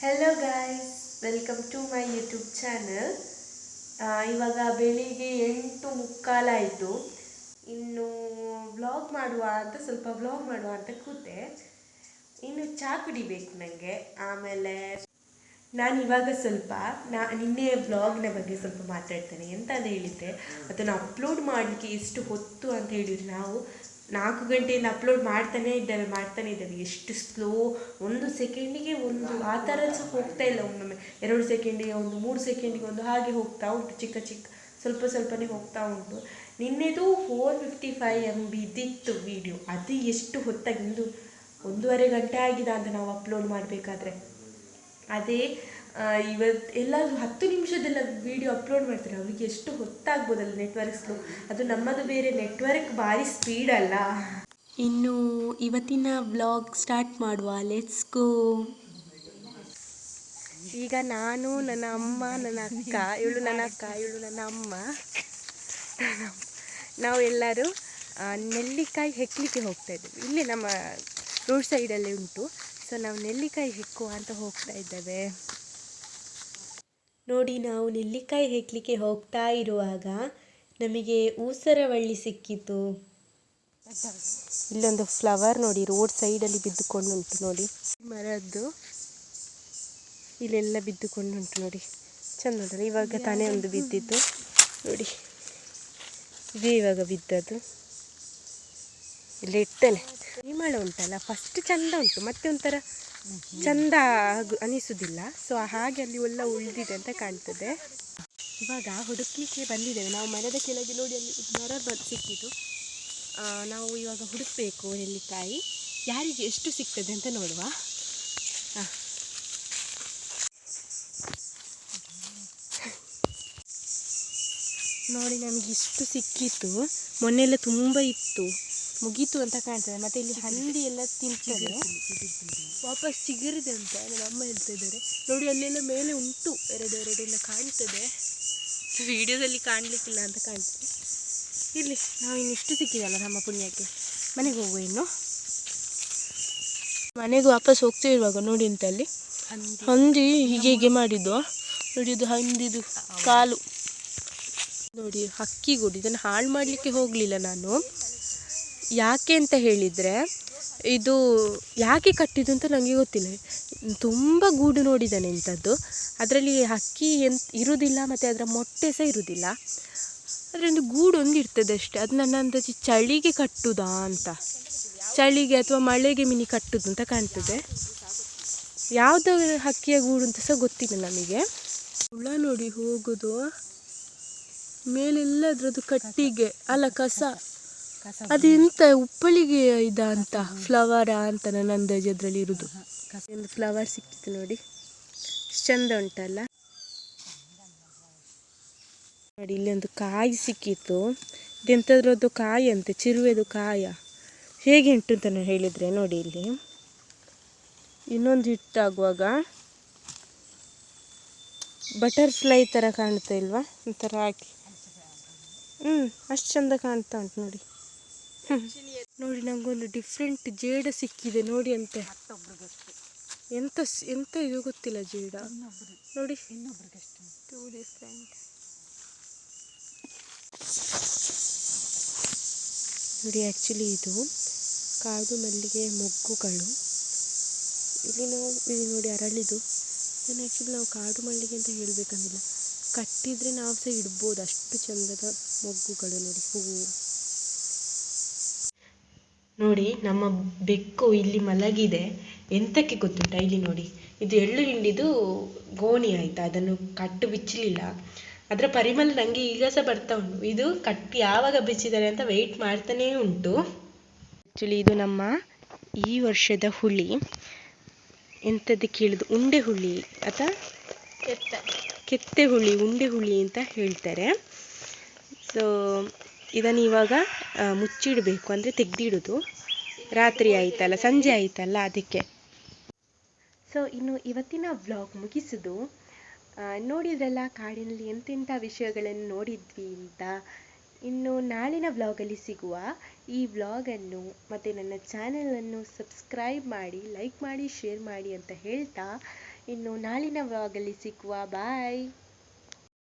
Hello guys, welcome to my YouTube channel. ಇವಾಗ ಬೆಳಿಗ್ಗೆ 8:45 ಆಯಿತು. ಇನ್ನು ಸ್ವಲ್ಪ ವ್ಲಾಗ್ ಮಾಡುವ ಅಂತ ಕೂತೆ. ಇನ್ನು ಚಹಾ ಕುಡಿಬೇಕು ನನಗೆ. ಆಮೇಲೆ ನಾನು ಇವಾಗ ನಿನ್ನೆ ವ್ಲಾಗ್ನ ಬಗ್ಗೆ ಸ್ವಲ್ಪ ಮಾತಾಡ್ತೇನೆ. ಎಂತ ಅಂತ ಹೇಳಿದರೆ, ಅದನ್ನು ಅಪ್ಲೋಡ್ ಮಾಡಲಿಕ್ಕೆ ಎಷ್ಟು ಹೊತ್ತು ಅಂತ ಹೇಳಿದರೆ, ನಾವು 4 ಗಂಟೆಯಿಂದ ಅಪ್ಲೋಡ್ ಮಾಡ್ತಾನೇ ಇದ್ದೇವೆ. ಎಷ್ಟು ಸ್ಲೋ, 1 ಸೆಕೆಂಡಿಗೆ ಒಂದು ಆ ಥರ ಸಹ ಹೋಗ್ತಾ ಇಲ್ಲ. ಒಮ್ಮೊಮ್ಮೆ 2 ಸೆಕೆಂಡಿಗೆ ಒಂದು, 3 ಸೆಕೆಂಡಿಗೆ ಒಂದು, ಹಾಗೆ ಹೋಗ್ತಾ ಉಂಟು. ಸ್ವಲ್ಪನೇ ಹೋಗ್ತಾ ಉಂಟು. ನಿನ್ನೆದು 455 MB ಇದ್ದಿತ್ತು ವಿಡಿಯೋ. ಅದು ಎಷ್ಟು ಹೊತ್ತಾಗಿ 1.5 ಗಂಟೆ ಆಗಿದೆ ಅಂತ ನಾವು ಅಪ್ಲೋಡ್ ಮಾಡಬೇಕಾದ್ರೆ. ಅದೇ ಇವತ್ತು ಎಲ್ಲರೂ 10 ನಿಮಿಷದೆಲ್ಲ ವಿಡಿಯೋ ಅಪ್ಲೋಡ್ ಮಾಡ್ತಾರೆ. ಅವರಿಗೆ ಎಷ್ಟು ಹೊತ್ತಾಗ್ಬೋದಲ್ಲ ನೆಟ್ವರ್ಕ್ ಸ್ಲೋ. ಅದು ನಮ್ಮದು ಬೇರೆ ನೆಟ್ವರ್ಕ್ ಭಾರಿ ಸ್ಪೀಡ್ ಅಲ್ಲ. ಇನ್ನು ಇವತ್ತಿನ ವ್ಲಾಗ್ ಸ್ಟಾರ್ಟ್ ಮಾಡುವ. Let's go. ಈಗ ನಾನು, ನನ್ನ ಅಮ್ಮ, ನನ್ನ ಅಕ್ಕ, ಇವಳು ನನ್ನ ಅಮ್ಮ, ನಾವು ಎಲ್ಲರೂ ನೆಲ್ಲಿಕಾಯಿ ಹೆಕ್ಕಲಿಕ್ಕೆ ಹೋಗ್ತಾ ಇದ್ದೇವೆ. ಇಲ್ಲಿ ನಮ್ಮ ರೋಡ್ ಸೈಡಲ್ಲಿ ಉಂಟು. ಸೊ ನಾವು ನೆಲ್ಲಿಕಾಯಿ ಹೆಕ್ಕುವ ಅಂತ ಹೋಗ್ತಾ ಇದ್ದೇವೆ. ನೋಡಿ, ನಾವು ನೆಲ್ಲಿಕಾಯಿ ಹೆಕ್ಕಲಿಕ್ಕೆ ಹೋಗ್ತಾ ಇರುವಾಗ ನಮಗೆ ಊಸರವಳ್ಳಿ ಸಿಕ್ಕಿತು. ಇಲ್ಲೊಂದು ಫ್ಲವರ್ ನೋಡಿ, ರೋಡ್ ಸೈಡಲ್ಲಿ ಬಿದ್ದುಕೊಂಡುಂಟು ನೋಡಿ. ಮರದ್ದು ಇಲ್ಲೆಲ್ಲ ಬಿದ್ದುಕೊಂಡುಂಟು ನೋಡಿ. ಚೆಂದ ಉಂಟಲ್ಲ. ಇವಾಗ ತಾನೇ ಒಂದು ಬಿದ್ದಿತ್ತು ನೋಡಿ. ಇದೇ ಇವಾಗ ಬಿದ್ದದ್ದು. ಇಲ್ಲಿ ಇಟ್ಟನೆ. ಪರಿಮಳ ಉಂಟಲ್ಲ, ಫಸ್ಟ್ ಚೆಂದ ಉಂಟು, ಮತ್ತೆ ಒಂಥರ ಚೆಂದ ಅನಿಸುವುದಿಲ್ಲ. ಸೊ ಹಾಗೆ ಅಲ್ಲಿ ಎಲ್ಲ ಉಳಿದಿದೆ ಅಂತ ಕಾಣ್ತದೆ. ಇವಾಗ ಹುಡುಕ್ಲಿಕ್ಕೆ ಬಂದಿದ್ದೇವೆ ನಾವು. ಮರದ ಕೆಳಗೆ ನೋಡಿ, ಅಲ್ಲಿ ಮರ ಸಿಕ್ಕಿತು. ನಾವು ಇವಾಗ ಹುಡುಕಬೇಕು ನೆಲ್ಲಿಕಾಯಿ. ಯಾರಿಗೆ ಎಷ್ಟು ಸಿಗ್ತದೆ ಅಂತ ನೋಡುವ. ನೋಡಿ, ನಮಗೆ ಇಷ್ಟು ಸಿಕ್ಕಿತ್ತು. ಮೊನ್ನೆಲ್ಲ ತುಂಬ ಇತ್ತು, ಮುಗೀತು ಅಂತ ಕಾಣ್ತದೆ. ಮತ್ತು ಇಲ್ಲಿ ಹಂದಿ ಎಲ್ಲ ತಿಂತದೆ. ವಾಪಸ್ ಚಿಗುರಿದೆ ಅಂತ ನನ್ನ ಅಮ್ಮ ಹೇಳ್ತಾ ಇದ್ದಾರೆ. ನೋಡಿ, ಅಲ್ಲೆಲ್ಲ ಮೇಲೆ ಉಂಟು, ಎರಡೆಲ್ಲ ಕಾಣ್ತದೆ. ವಿಡಿಯೋದಲ್ಲಿ ಕಾಣಲಿಕ್ಕಿಲ್ಲ ಅಂತ ಕಾಣ್ತದೆ. ಇಲ್ಲಿ ನಾವು ಇನ್ನಿಷ್ಟು ಸಿಕ್ಕಿದಲ್ಲ ನಮ್ಮ ಪುಣ್ಯಕ್ಕೆ. ಮನೆಗೆ ಹೋಗುವ. ಇನ್ನು ಮನೆಗೆ ವಾಪಸ್ ಹೋಗ್ತಿರುವಾಗ ನೋಡಿ ಅಂತ ಅಲ್ಲಿ ಹಂದಿ ಹೀಗೆ ಮಾಡಿದ್ದು ನೋಡಿ. ಇದು ಹಂದಿದು ಕಾಲು ನೋಡಿ. ಹಕ್ಕಿ ಗೂಡು. ಇದನ್ನು ಹಾಳು ಮಾಡಲಿಕ್ಕೆ ಹೋಗಲಿಲ್ಲ ನಾನು. ಯಾಕೆ ಅಂತ ಹೇಳಿದರೆ, ಇದು ಯಾಕೆ ಕಟ್ಟಿದ್ದು ಅಂತ ನನಗೆ ಗೊತ್ತಿಲ್ಲ. ತುಂಬ ಗೂಡು ನೋಡಿದ್ದಾನೆ ಇಂಥದ್ದು. ಅದರಲ್ಲಿ ಹಕ್ಕಿ ಇರುವುದಿಲ್ಲ, ಮತ್ತು ಅದರ ಮೊಟ್ಟೆ ಸಹ ಇರುವುದಿಲ್ಲ. ಅದರೊಂದು ಗೂಡು ಒಂದು ಇರ್ತದೆ ಅಷ್ಟೇ. ಅದು ನನ್ನ ಅಂದಾಜು ಚಳಿಗೆ ಕಟ್ಟುದಾ ಅಂತ, ಚಳಿಗೆ ಅಥವಾ ಮಳೆಗೆ ಮಿನಿ ಕಟ್ಟುದು ಅಂತ ಕಾಣ್ತದೆ. ಯಾವುದೋ ಹಕ್ಕಿಯ ಗೂಡು ಅಂತ ಸಹ ಗೊತ್ತಿಲ್ಲ ನಮಗೆ. ಹುಳ ನೋಡಿ ಹೋಗೋದು ಮೇಲೆಲ್ಲ. ಅದರದ್ದು ಕಟ್ಟಿಗೆ ಅಲ್ಲ, ಕಸ. ಅದೆಂತ ಉಪ್ಪಳಿಗೆ ಅಂತ ಫ್ಲವರಾ ಅಂತ ನನ್ನ ಅಂದಾಜು ಅದರಲ್ಲಿ ಇರುವುದು. ಒಂದು ಫ್ಲವರ್ ಸಿಕ್ಕಿತ್ತು ನೋಡಿ, ಚೆಂದ ಉಂಟಲ್ಲ ನೋಡಿ. ಇಲ್ಲಿ ಒಂದು ಕಾಯಿ ಸಿಕ್ಕಿತ್ತು. ಇದೆಂಥದ್ರದ್ದು ಕಾಯಿ ಅಂತೆ, ಚಿರುವೆದು ಕಾಯ. ಹೇಗೆ ಉಂಟು ಅಂತ ನಾನು ಹೇಳಿದರೆ ನೋಡಿ, ಇಲ್ಲಿ ಇನ್ನೊಂದು ಹಿಟ್ಟಾಗುವಾಗ ಬಟರ್ಫ್ಲೈ ಥರ ಕಾಣ್ತಾ ಇಲ್ವಾ, ಒಂಥರ ಹಾಕಿ. ಅಷ್ಟು ಚೆಂದ ಕಾಣ್ತಾ ಉಂಟು ನೋಡಿ. ನೋಡಿ, ನನಗೊಂದು ಡಿಫ್ರೆಂಟ್ ಜೇಡ ಸಿಕ್ಕಿದೆ ನೋಡಿ. ಅಂತೆ ಎಂತ ಇದು ಗೊತ್ತಿಲ್ಲ, ಜೇಡ ನೋಡಿ. ನೋಡಿ, ಆ್ಯಕ್ಚುಲಿ ಇದು ಕಾಡು ಮಲ್ಲಿಗೆ ಮೊಗ್ಗುಗಳು. ಇಲ್ಲಿ ನೋಡಿ ಅರಳಿದು. ಇದನ್ನು ಆ್ಯಕ್ಚುಲಿ ನಾವು ಕಾಡು ಮಲ್ಲಿಗೆ ಅಂತ ಹೇಳಬೇಕಂದಿಲ್ಲ. ಕಟ್ಟಿದರೆ ನಾವು ಸಹ ಇಡ್ಬೋದು, ಅಷ್ಟು ಚಂದದ ಮೊಗ್ಗುಗಳು ನೋಡಿ, ಹೂವು ನೋಡಿ. ನಮ್ಮ ಬೆಕ್ಕು ಇಲ್ಲಿ ಮಲಗಿದೆ. ಎಂತಕ್ಕೆ ಗೊತ್ತುಂಟ, ಇಲ್ಲಿ ನೋಡಿ. ಇದು ಎಳ್ಳು ಹಿಂಡಿದು ಗೋಣಿ ಆಯಿತಾ, ಅದನ್ನು ಕಟ್ಟು ಬಿಚ್ಚಲಿಲ್ಲ. ಅದರ ಪರಿಮಳ ನನಗೆ ಈಗ ಸಹ ಬರ್ತಾ ಉಂಟು. ಇದು ಕಟ್ಟಿ ಯಾವಾಗ ಬಿಚ್ಚಿದ್ದಾರೆ ಅಂತ ವೆಯ್ಟ್ ಮಾಡ್ತಾನೇ ಉಂಟು. ಆ್ಯಕ್ಚುಲಿ ಇದು ನಮ್ಮ ಈ ವರ್ಷದ ಹುಳಿ. ಎಂಥದ್ದು ಕೇಳಿದ್ದು, ಉಂಡೆ ಹುಳಿ ಅಥವಾ ಕೆತ್ತೆ ಹುಳಿ, ಉಂಡೆ ಹುಳಿ ಅಂತ ಹೇಳ್ತಾರೆ. ಸೊ ಇದನ್ನು ಇವಾಗ ಮುಚ್ಚಿಡಬೇಕು, ಅಂದರೆ ತೆಗೆದಿಡೋದು. ರಾತ್ರಿ ಆಯ್ತಲ್ಲ, ಸಂಜೆ ಆಯ್ತಲ್ಲ, ಅದಕ್ಕೆ. ಸೊ ಇನ್ನು ಇವತ್ತಿನ ವ್ಲಾಗ್ ಮುಗಿಸೋದು. ನೋಡಿದ್ರಲ್ಲ ಕಾಡಿನಲ್ಲಿ ಎಂತೆಂಥ ವಿಷಯಗಳನ್ನು ನೋಡಿದ್ವಿ ಅಂತ. ಇನ್ನು ನಾಳಿನ ವ್ಲಾಗಲ್ಲಿ ಸಿಗುವ. ಈ ವ್ಲಾಗನ್ನು ಮತ್ತು ನನ್ನ ಚಾನಲನ್ನು ಸಬ್ಸ್ಕ್ರೈಬ್ ಮಾಡಿ, ಲೈಕ್ ಮಾಡಿ, ಶೇರ್ ಮಾಡಿ ಅಂತ ಹೇಳ್ತಾ ಇನ್ನು ನಾಳಿನ ವ್ಲಾಗಲ್ಲಿ ಸಿಕ್ಕುವ. ಬಾಯ್.